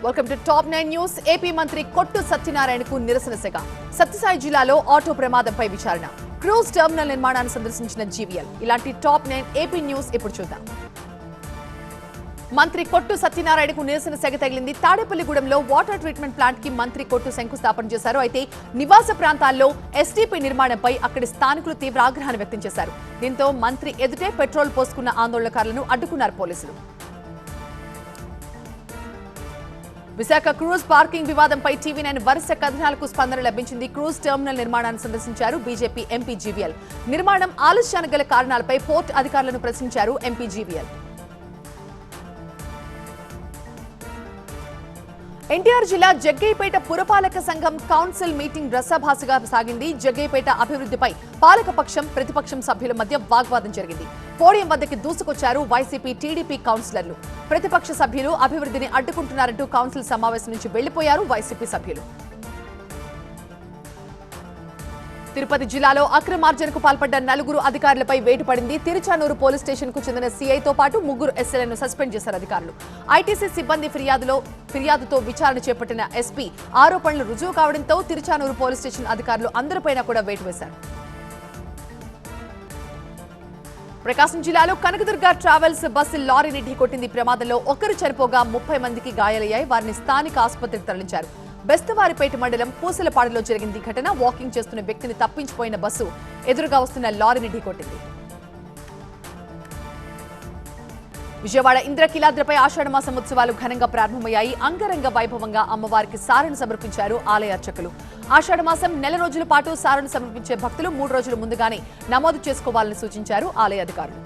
Welcome to top 9 news. AP మంత్రి కొట్టు సత్యనారాయణకు నిరసన సెగ. సత్యసాయి జిల్లాలో ఆటో ప్రమాదంపై విచారణ. క్రూజ్ టెర్మినల్ నిర్మాణాన్ని సందర్శించిన జీవీఎల్. ఇలాంటి టాప్ 9 ఏపీ న్యూస్ ఇప్పుడు చూద్దాం. మంత్రి కొట్టు సత్యనారాయణకు నిరసన సెగ తగిలింది. తాడేపల్లిగూడెంలో వాటర్ ట్రీట్మెంట్ ప్లాంట్ కి మంత్రి కొట్టు శంకుస్థాపన చేశారు. అయితే నివాస ప్రాంతాల్లో ఎస్టీపీ నిర్మాణంపై అక్కడి స్థానికులు తీవ్ర ఆగ్రహాన్ని వ్యక్తం చేశారు. దీంతో మంత్రి ఎదుటే పెట్రోల్ పోసుకున్న ఆందోళనకారులను అడ్డుకున్నారు పోలీసులు. విశాఖ క్రూజ్ పార్కింగ్ వివాదంపై టీవీ9 వరుస కథనాలకు స్పందన లభించింది. క్రూజ్ టెర్మినల్ నిర్మాణాన్ని సందర్శించారు బీజేపీ ఎంపీ జీవీఎల్. నిర్మాణం ఆలస్యానికి గల కారణాలపై పోర్ట్ అధికారులను ప్రశ్నించారు ఎంపీ జీవీఎల్. ఎన్టీఆర్ జిల్లా జగ్గయ్యపేట పురపాలక సంఘం కౌన్సిల్ మీటింగ్ రసాభాసగా సాగింది. జగ్గయ్యపేట అభివృద్ధిపై పాలకపక్షం ప్రతిపక్షం సభ్యుల మధ్య వాగ్వాదం జరిగింది. పోడియం వద్దకి దూసుకొచ్చారు వైసీపీ టీడీపీ కౌన్సిలర్లు. ప్రతిపక్ష సభ్యులు అభివృద్ధిని అడ్డుకుంటున్నారంటూ కౌన్సిల్ సమావేశం నుంచి వెళ్లిపోయారు వైసీపీ సభ్యులు. తిరుపతి జిల్లాలో అక్రమార్జనకు పాల్పడ్డ 4 అధికారులపై వేటు పడింది. తిరుచానూరు పోలీస్ స్టేషన్ కు చెందిన సీఐతో పాటు 3 ఎస్ఐలను సస్పెండ్ చేశారు అధికారులు. ఐటీసీ సిబ్బంది ఫిర్యాదుతో విచారణ చేపట్టిన ఎస్పీ ఆరోపణలు రుజువు కావడంతో తిరుచానూరు పోలీస్ స్టేషన్ అధికారులు అందరిపైన కూడా వేటు వేశారు. ప్రకాశం జిల్లాలో కనకదుర్గ ట్రావెల్స్ బస్సు లారీని ఢీకొట్టింది. ప్రమాదంలో ఒకరు చనిపోగా 30 మందికి గాయాలయ్యాయి. వారిని స్థానిక ఆసుపత్రికి తరలించారు. బెస్తవారిపేట మండలం పూసలపాడులో జరిగింది ఘటన. వాకింగ్ చేస్తున్న వ్యక్తిని తప్పించిపోయిన బస్సు ఎదురుగా వస్తున్న లారీని ఢీకొట్టింది. విజయవాడ ఇంద్రకీలాద్రిపై ఆషాఢ మాసం ఉత్సవాలు ఘనంగా ప్రారంభమయ్యాయి. అంగరంగ వైభవంగా అమ్మవారికి సారెను సమర్పించారు ఆలయ అర్చకులు. ఆషాఢ మాసం నెల రోజుల పాటు సారెను సమర్పించే భక్తులు 3 రోజుల ముందుగానే నమోదు చేసుకోవాలని సూచించారు ఆలయ అధికారులు.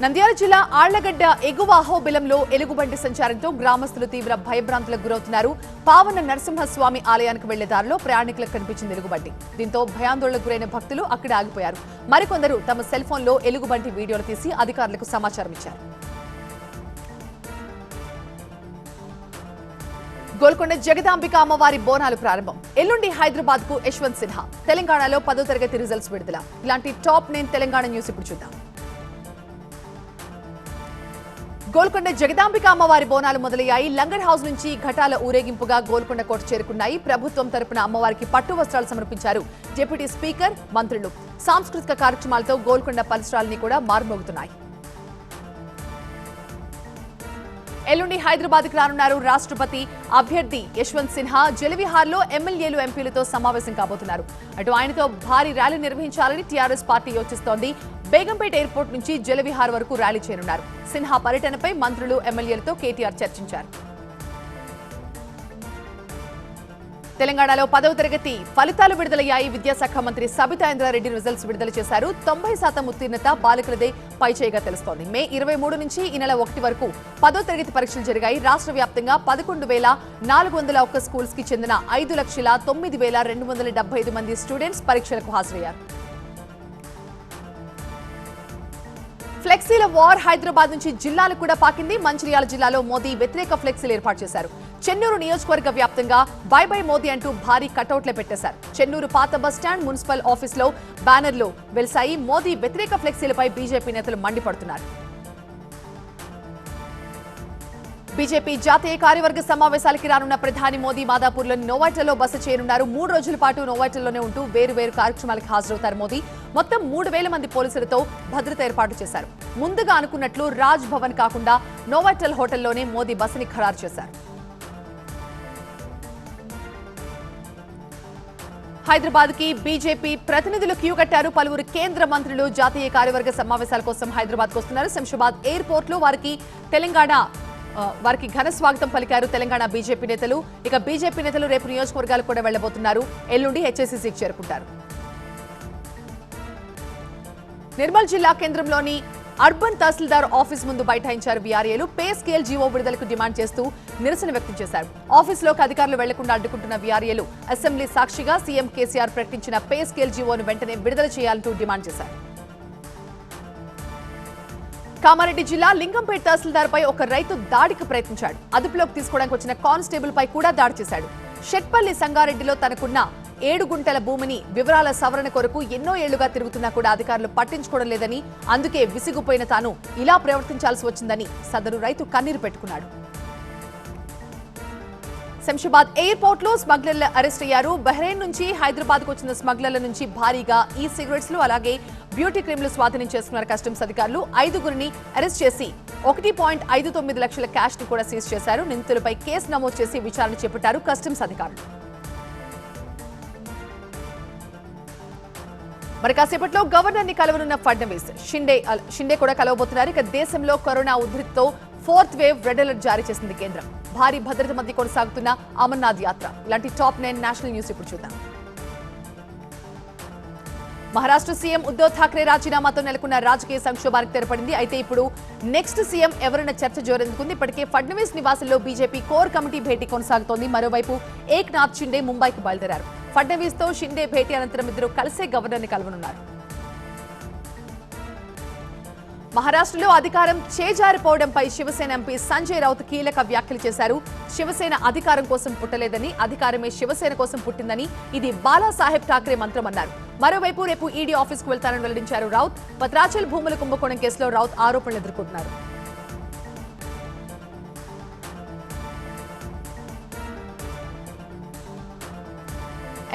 నంద్యాల జిల్లా ఆళ్లగడ్డ ఎగువ అహోబిలంలో ఎలుగుబంటి సంచారంతో గ్రామస్తులు తీవ్ర భయభ్రాంతులకు గురవుతున్నారు. పావన నరసింహస్వామి ఆలయానికి వెళ్లే దారిలో ప్రయాణికులకు కనిపించింది ఎలుగుబంటి. దీంతో భయాందోళనకు గురైన భక్తులు అక్కడే ఆగిపోయారు. మరికొందరు తమ సెల్ ఫోన్లో ఎలుగుబంటి వీడియోలు తీసి అధికారులకు సమాచారం ఇచ్చారు. గోల్కొండ జగదాంబిక అమ్మవారి బోనాలు ప్రారంభం. ఎల్లుండి హైదరాబాద్ కు యశ్వంత్ సిన్హా. తెలంగాణలో 10వ తరగతి రిజల్ట్స్ విడుదల. ఇలాంటి టాప్ 9 తెలంగాణ న్యూస్ ఇప్పుడు చూద్దాం. గోల్కొండ జగదాంబిక అమ్మవారి బోనాలు మొదలయ్యాయి. లంగర్ హౌస్ నుంచి ఘటాల ఊరేగింపుగా గోల్కొండ కోట చేరుకున్నాయి. ప్రభుత్వం తరపున అమ్మవారికి పట్టు వస్త్రాలు సమర్పించారు డిప్యూటీ స్పీకర్, మంత్రులు. సాంస్కృతిక కార్యక్రమాలతో గోల్కొండ పరిసరాలని కూడా మారుమోగుతున్నాయి. ఎల్లుండి హైదరాబాద్ కు రానున్నారు రాష్ట్రపతి అభ్యర్థి యశ్వంత్ సిన్హా. జలవిహార్లో ఎమ్మెల్యేలు ఎంపీలతో సమావేశం కాబోతున్నారు. అటు ఆయనతో భారీ ర్యాలీ నిర్వహించాలని టీఆర్ఎస్ పార్టీ యోచిస్తోంది. బేగంపేట ఎయిర్పోర్ట్ నుంచి జలవిహార్ వరకు ర్యాలీ చేరున్నారు. సిన్హా పర్యటనపై మంత్రులు ఎమ్మెల్యేలతో కేటీఆర్ చర్చించారు. తెలంగాణలో 10వ తరగతి ఫలితాలు విడుదలయ్యాయి. విద్యాశాఖ మంత్రి సబితా ఇంద్రారెడ్డి రిజల్ట్స్ విడుదల చేశారు. 90% ఉత్తీర్ణత బాలికలదే పైచేయిగా తెలుస్తోంది. మే 23 నుంచి ఈ నెల 1 వరకు 10వ తరగతి పరీక్షలు జరిగాయి. రాష్ట్ర వ్యాప్తంగా 11,401 స్కూల్స్ కి చెందిన 5,09,275 మంది స్టూడెంట్స్ పరీక్షలకు హాజరయ్యారు. ఫ్లెక్సీల వార్ హైదరాబాద్ నుంచి జిల్లాలకు కూడా పాకింది. మంచిర్యాల జిల్లాలో మోదీ వ్యతిరేక ఫ్లెక్సీలు ఏర్పాటు చేశారు. చెన్నూరు నియోజకవర్గ వ్యాప్తంగా బై బై మోదీ అంటూ భారీ కటౌట్లే పెట్టేశారు. చెన్నూరు పాత బస్టాండ్, మున్సిపల్ ఆఫీసులో బ్యానర్లు వెలిశాయి. మోదీ వ్యతిరేక ఫ్లెక్సీలపై బీజేపీ నేతలు మండిపడుతున్నారు. బీజేపీ జాతీయ కార్యవర్గ సమావేశాలకి రానున్న ప్రధాని మోదీ మాదాపూర్లోని నోవాటెల్లో బస చేయనున్నారు. 3 రోజుల పాటు నోవాటెల్లోనే ఉంటూ వేరు కార్యక్రమాలకు హాజరవుతారు మోదీ. మొత్తం 3,000 మంది పోలీసులతో భద్రత ఏర్పాటు చేశారు. ముందుగా అనుకున్నట్లు రాజ్ భవన్ కాకుండా నోవాటెల్ హోటల్లోనే మోదీ బసని ఖరారు చేశారు. హైదరాబాద్ కి బీజేపీ ప్రతినిధులు క్యూ కట్టారు. పలువురు కేంద్ర మంత్రులు జాతీయ కార్యవర్గ సమావేశాల కోసం హైదరాబాద్ కు వస్తున్నారు. శంషాబాద్ ఎయిర్పోర్ట్ లో వారికి ఘన స్వాగతం పలికారు తెలంగాణ బీజేపీ నేతలు. ఇక బీజేపీ నేతలు రేపు నియోజకవర్గాలకు కూడా వెళ్లబోతున్నారు. ఎల్లుండి హెచ్ఎస్సీకి చేరుకుంటారు. నిర్మల్ జిల్లా కేంద్రంలోని అర్బన్ తహసీల్దార్ ఆఫీస్ ముందు బైఠాయించారు వీఆర్ఏలు. పే స్కేల్ జీవో విడుదలకు డిమాండ్ చేస్తూ నిరసన వ్యక్తం చేశారు. ఆఫీసులోకి అధికారులు వెళ్లకుండా అడ్డుకుంటున్న వీఆర్ఏలు అసెంబ్లీ సాక్షిగా సీఎం కేసీఆర్ ప్రకటించిన పే స్కేల్ జీవోను వెంటనే విడుదల చేయాలంటూ డిమాండ్ చేశారు. కామారెడ్డి జిల్లా లింగంపేట తహసీల్దార్ పై ఒక రైతు దాడికి ప్రయత్నించాడు. అదుపులోకి తీసుకోవడానికి వచ్చిన కానిస్టేబుల్ పై కూడా దాడి చేశాడు. షెట్పల్లి సంగారెడ్డిలో తనకున్న 7 గుంటల భూమిని వివరాల సవరణ కొరకు ఎన్నో ఏళ్లుగా తిరుగుతున్నా కూడా అధికారులు పట్టించుకోవడం లేదని, అందుకే విసిగిపోయిన తాను ఇలా ప్రవర్తించాల్సి వచ్చిందని సదరు రైతు కన్నీరు పెట్టుకున్నాడు. శంషాబాద్ ఎయిర్పోర్ట్ లో స్మగ్లర్లు అరెస్ట్ అయ్యారు. బహ్రెయిన్ నుంచి హైదరాబాద్ కు వచ్చిన స్మగ్లర్ల నుంచి భారీగా ఈ సిగరెట్స్ లు అలాగే బ్యూటీ క్రీమ్లు స్వాధీనం చేసుకున్నారు కస్టమ్స్ అధికారులు. 5గురిని అరెస్ట్ చేసి 1.59 లక్షల క్యాష్ ని కూడా సీజ్ చేశారు. నిందితులపై కేసు నమోదు చేసి విచారణ చేపట్టారు కస్టమ్స్ అధికారులు. మరి కాసేపట్లో గవర్నర్ ని కలవనున్న ఫడ్నవీస్, షిండే కూడా కలవబోతున్నారు. ఇక దేశంలో కరోనా ఉధృతితో 4th వేవ్ రెడ్ అలర్ట్ జారీ చేసింది కేంద్రం. భారీ భద్రత మధ్య కొనసాగుతున్న అమర్నాథ్ యాత్ర. ఇలాంటి టాప్ 9 నేషనల్ న్యూస్ ఇప్పుడు చూద్దాం. మహారాష్ట్ర సీఎం ఉద్దవ్ ఠాక్రే రాజీనామాతో నెలకొన్న రాజకీయ సంక్షోభానికి తెరపడింది. అయితే ఇప్పుడు నెక్స్ట్ సీఎం ఎవరైనా చర్చ జోరెందుకుంది. ఇప్పటికే ఫడ్నవీస్ నివాసంలో బీజేపీ కోర్ కమిటీ భేటీ కొనసాగుతోంది. మరోవైపు ఏక్నాథ్ షిండే ముంబైకి బయలుదేరారు. ఫడ్నవీస్ తో షిండే భేటీ అనంతరం ఇద్దరు కలిసే గవర్నర్ ని కలవనున్నారు. మహారాష్ట్రలో అధికారం చేజారిపోవడంపై శివసేన ఎంపీ సంజయ్ రౌత్ కీలక వ్యాఖ్యలు చేశారు. శివసేన అధికారం కోసం పుట్టలేదని, అధికారమే శివసేన కోసం పుట్టిందని, ఇది బాలాసాహెబ్ ఠాక్రే మంత్రం అన్నారు. మరోవైపు రేపు ఈడీ ఆఫీస్ కు వెళ్తారని వెల్లడించారు రౌత్. భద్రాచల్ భూముల కుంభకోణం కేసులో రౌత్ ఆరోపణలు ఎదుర్కొంటున్నారు.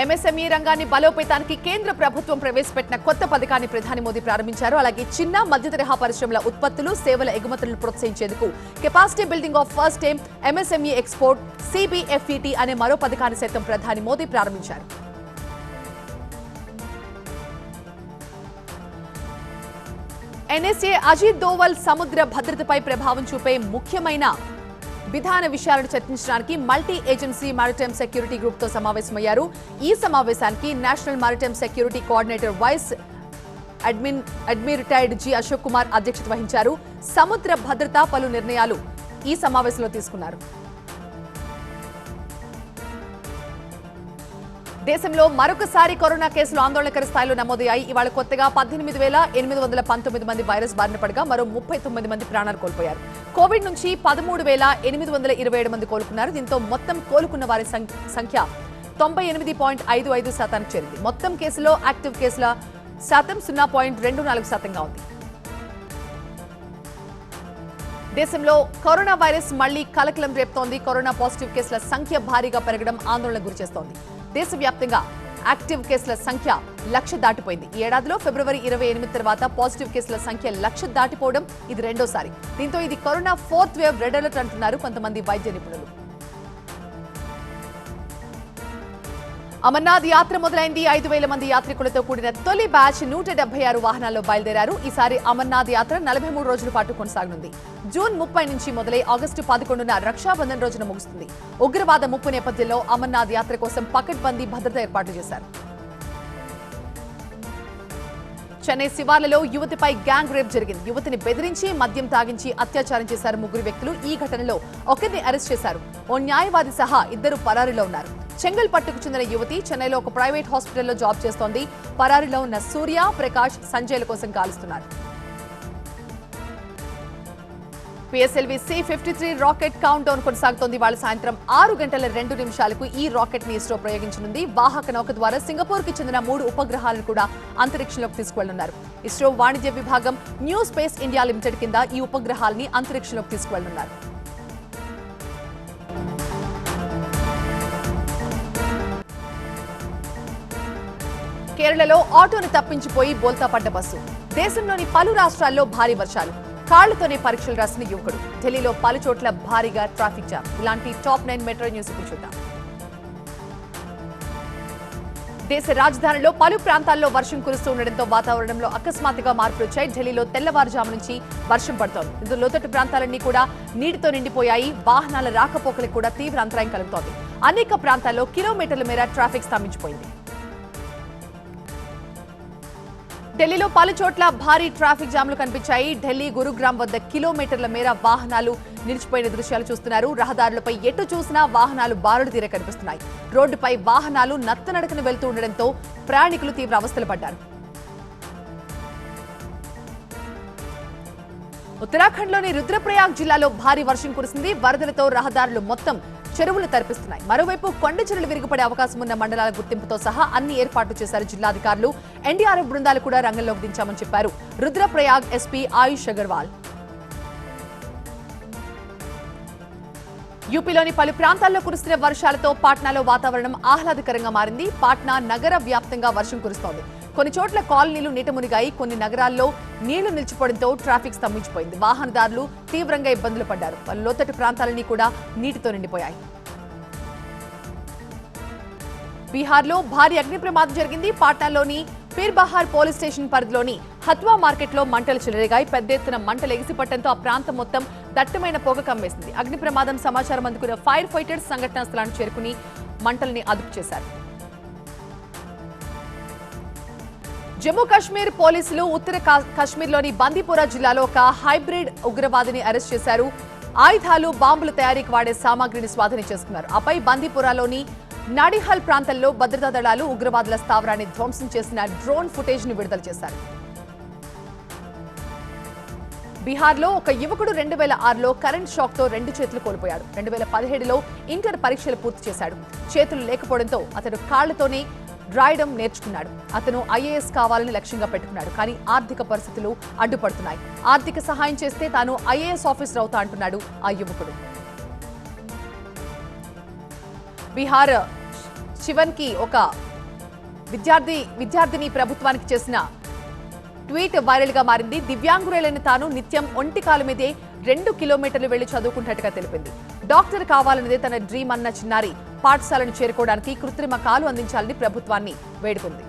ఎంఎస్ఎంఈ రంగాన్ని బలోపేతానికి కేంద్ర ప్రభుత్వం ప్రవేశపెట్టిన కొత్త పథకాన్ని ప్రధాని మోదీ ప్రారంభించారు. అలాగే చిన్న మధ్యతరహా పరిశ్రమల ఉత్పత్తులు, సేవల ఎగుమతులను ప్రోత్సహించేందుకు capacity building of first time MSME export CBFET అనే మరో పథకాన్ని సైతం ప్రధాని మోదీ ప్రారంభించారు. ఎన్ఎస్ఏ అజిత్ దోవల్ సముద్ర భద్రతపై ప్రభావం చూపే ముఖ్యమైన విధాన విషయాలను చర్చించడానికి multi agency maritime security group తో సమావేశమయ్యారు. ఈ సమావేశానికి national maritime security coordinator vice admiral G Ashok Kumar అధ్యక్షత వహించారు. సముద్ర భద్రత పలు నిర్ణయాలు ఈ సమావేశంలో తీసుకున్నారు. దేశంలో మరొకసారి కరోనా కేసులు ఆందోళనకర స్థాయిలో నమోదయ్యాయి. ఇవాళ కొత్తగా 18,819 మంది వైరస్ బారిన పడగా మరో 39 మంది ప్రాణాలు కోల్పోయారు. కోవిడ్ నుంచి 13,827 మంది కోలుకున్నారు. దీంతో మొత్తం కోలుకున్న వారి సంఖ్య 98.55% చేరింది. మొత్తం కేసులో యాక్టివ్ కేసుల శాతం 0.24%గా ఉంది. దేశంలో కరోనా వైరస్ మళ్లీ కలకలం రేపుతోంది. కరోనా పాజిటివ్ కేసుల సంఖ్య భారీగా పెరగడం ఆందోళనకు గురిచేస్తోంది. దేశవ్యాప్తంగా యాక్టివ్ కేసుల సంఖ్య 1,00,000 దాటిపోయింది. ఈ ఏడాదిలో ఫిబ్రవరి 28 తర్వాత పాజిటివ్ కేసుల సంఖ్య 1,00,000 దాటిపోవడం ఇది రెండోసారి. దీంతో ఇది corona 4th wave red alert అంటున్నారు కొంతమంది వైద్య నిపుణులు. అమర్నాథ్ యాత్ర మొదలైంది. 5,000 మంది యాత్రికులతో కూడిన తొలి బ్యాచ్ 176 వాహనాల్లో బయలుదేరారు. ఈసారి అమర్నాథ్ యాత్ర 43 రోజుల పాటు కొనసాగనుంది. జూన్ 30 నుంచి మొదలై ఆగస్టు 11న రక్షాబంధన్ రోజున ముగుస్తుంది. ఉగ్రవాద ముప్పు నేపథ్యంలో అమర్నాథ్ యాత్ర కోసం పకడ్బందీ భద్రత ఏర్పాట్లు చేశారు. చెన్నై శివార్లలో యువతిపై గ్యాంగ్ రేప్ జరిగింది. యువతిని బెదిరించి మద్యం తాగించి అత్యాచారం చేశారు 3 వ్యక్తులు. ఈ ఘటనలో ఒకరిని అరెస్ట్ చేశారు. ఓ న్యాయవాది సహా 2 పరారీలో ఉన్నారు. చెంగల్పట్టుకు చెందిన యువతి చెన్నైలో ఒక ప్రైవేట్ హాస్పిటల్లో జాబ్ చేస్తోంది. పరారీలో ఉన్న సూర్య, ప్రకాష్, సంజయ్ల కోసం గాలిస్తున్నారు. PSLV C-53 rocket countdown కొనసాగుతోంది. వాళ్ళ సాయంత్రం 6 గంటల 2 నిమిషాలకు ఈ రాకెట్ ని ఇస్రో ప్రయోగించనుంది. వాహక నౌక ద్వారా సింగపూర్ కి చెందిన 3 ఉపగ్రహాలను కూడా అంతరిక్షంలోకి తీసుకువెళ్లనున్నారు. ఇస్రో వాణిజ్య విభాగం న్యూ స్పేస్ ఇండియా లిమిటెడ్ కింద ఈ ఉపగ్రహాలని అంతరిక్షంలోకి తీసుకువెళ్లనున్నారు. కేరళలో ఆటోను తప్పించిపోయి బోల్తా పడ్డ బస్సు. దేశంలోని పలు రాష్ట్రాల్లో భారీ వర్షాలు. కాళ్లతోనే పరీక్షలు రాసిన యువకుడు. ఢిల్లీలో పలు చోట్ల భారీగా ట్రాఫిక్ జామ్. ఇలాంటి టాప్ 9 మెట్రో న్యూస్ ఇప్పుడు చూద్దాం. దేశ రాజధానిలో పలు ప్రాంతాల్లో వర్షం కురుస్తూ ఉండడంతో వాతావరణంలో అకస్మాత్తుగా మార్పులు వచ్చాయి. ఢిల్లీలో తెల్లవారుజాము నుంచి వర్షం పడుతోంది. ఇందులో లోతట్టు ప్రాంతాలన్నీ కూడా నీటితో నిండిపోయాయి. వాహనాల రాకపోకలకు కూడా తీవ్ర అంతరాయం కలుగుతోంది. అనేక ప్రాంతాల్లో కిలోమీటర్ల మేర ట్రాఫిక్ స్తంభించిపోయింది. ఢిల్లీలో పలు చోట్ల భారీ ట్రాఫిక్ జామ్లు కనిపించాయి. ఢిల్లీ గురుగ్రామ్ వద్ద కిలోమీటర్ల మేర వాహనాలు నిలిచిపోయిన దృశ్యాలు చూస్తున్నారు. రహదారులపై ఎటు చూసినా వాహనాలు బారులు తీర కనిపిస్తున్నాయి. రోడ్డుపై వాహనాలు నత్తనడకన వెళ్తూ ఉండడంతో ప్రయాణికులు తీవ్ర అవస్థలు పడ్డారు. ఉత్తరాఖండ్లోని రుద్రప్రయాగ్ జిల్లాలో భారీ వర్షం కురిసింది. వరదలతో రహదారులు మొత్తం చెరువులు తరిపిస్తున్నాయి. మరోవైపు కొండ చెరువులు విరిగిపడే అవకాశం ఉన్న మండలాల గుర్తింపుతో సహా అన్ని ఏర్పాట్లు చేశారు జిల్లాధికారులు. ఎన్డీఆర్ఎఫ్ బృందాలు కూడా రంగంలోకి దించామని చెప్పారు రుద్రప్రయాగ్ ఎస్పీ ఆయుష్ అగర్వాల్. యూపీలోని పలు ప్రాంతాల్లో కురుస్తున్న వర్షాలతో పాట్నాలో వాతావరణం ఆహ్లాదకరంగా మారింది. పాట్నా నగర వ్యాప్తంగా వర్షం కురుస్తోంది. కొన్ని చోట్ల కాలనీలు నీట మునిగాయి. కొన్ని నగరాల్లో నీళ్లు నిలిచిపోవడంతో ట్రాఫిక్ స్తంభించిపోయింది. వాహనదారులు తీవ్రంగా ఇబ్బందులు పడ్డారు. పలు లోతట్టు ప్రాంతాలన్నీ కూడా నీటితో నిండిపోయాయి. బీహార్లో భారీ అగ్ని ప్రమాదం జరిగింది. పాట్నాలోని పీర్బహార్ పోలీస్ స్టేషన్ పరిధిలోని హత్వా మార్కెట్లో మంటలు చెలరేగాయి. పెద్ద ఎత్తున మంటలు ఎగిసిపట్టడంతో ఆ ప్రాంతం మొత్తం దట్టమైన పొగ కమ్మేసింది. అగ్ని ప్రమాదం సమాచారం అందుకున్న ఫైర్ ఫైటర్స్ సంఘటనా స్థలానికి చేరుకుని మంటల్ని అదుపు చేశారు. జమ్మూ కాశ్మీర్ పోలీసులు ఉత్తర కాశ్మీర్లోని బందీపురా జిల్లాలో ఒక హైబ్రిడ్ ఉగ్రవాదిని అరెస్ట్ చేశారు. ఆయుధాలు, బాంబుల తయారీకి వాడే సామాగ్రిని స్వాధీనం చేసుకున్నారు. ఆపై బందీపురాలోని నాడిహల్ ప్రాంతంలో భద్రతా దళాలు ఉగ్రవాదుల స్థావరాన్ని ధ్వంసం చేసిన డ్రోన్ ఫుటేజ్ ను విడుదల చేశారు. బీహార్లో ఒక యువకుడు 2006లో కరెంట్ షాక్ తో 2 చేతులు కోల్పోయాడు. 2017లో ఇంటర్ పరీక్షలు పూర్తి చేశాడు. చేతులు లేకపోవడంతో అతడు కాళ్లతోనే రాయడం నేర్చుకున్నాడు. అతను ఐఏఎస్ కావాలని లక్ష్యంగా పెట్టుకున్నాడు. కానీ ఆర్థిక పరిస్థితులు అడ్డుపడుతున్నాయి. ఆర్థిక సహాయం చేస్తే తాను ఐఏఎస్ ఆఫీసర్ అవుతా అంటున్నాడు ఆ యువకుడు. బీహార్ శివన్ కి ఒక విద్యార్థిని ప్రభుత్వానికి చేసిన ట్వీట్ వైరల్ గా మారింది. దివ్యాంగురాలైన తాను నిత్యం ఒంటి కాలు మీదే 2 కిలోమీటర్లు వెళ్లి చదువుకుంటున్నట్టుగా తెలిపింది. డాక్టర్ కావాలన్నదే తన డ్రీమ్ అన్న చిన్నారి పాఠశాలను చేరుకోవడానికి కృత్రిమ కాలు అందించాలని ప్రభుత్వాన్ని వేడుకుంది.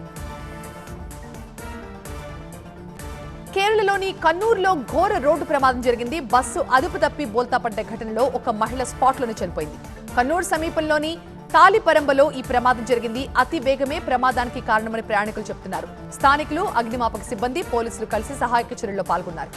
కేరళలోని కన్నూరులో ఘోర రోడ్డు ప్రమాదం జరిగింది. బస్సు అదుపు తప్పి బోల్తా పడ్డ ఘటనలో ఒక మహిళ స్పాట్లోనే చనిపోయింది. కన్నూరు సమీపంలోని తాలిపరంబలో ఈ ప్రమాదం జరిగింది. అతి వేగమే ప్రమాదానికి కారణమని ప్రయాణికులు చెబుతున్నారు. స్థానికులు, అగ్నిమాపక సిబ్బంది, పోలీసులు కలిసి సహాయక చర్యల్లో పాల్గొన్నారు.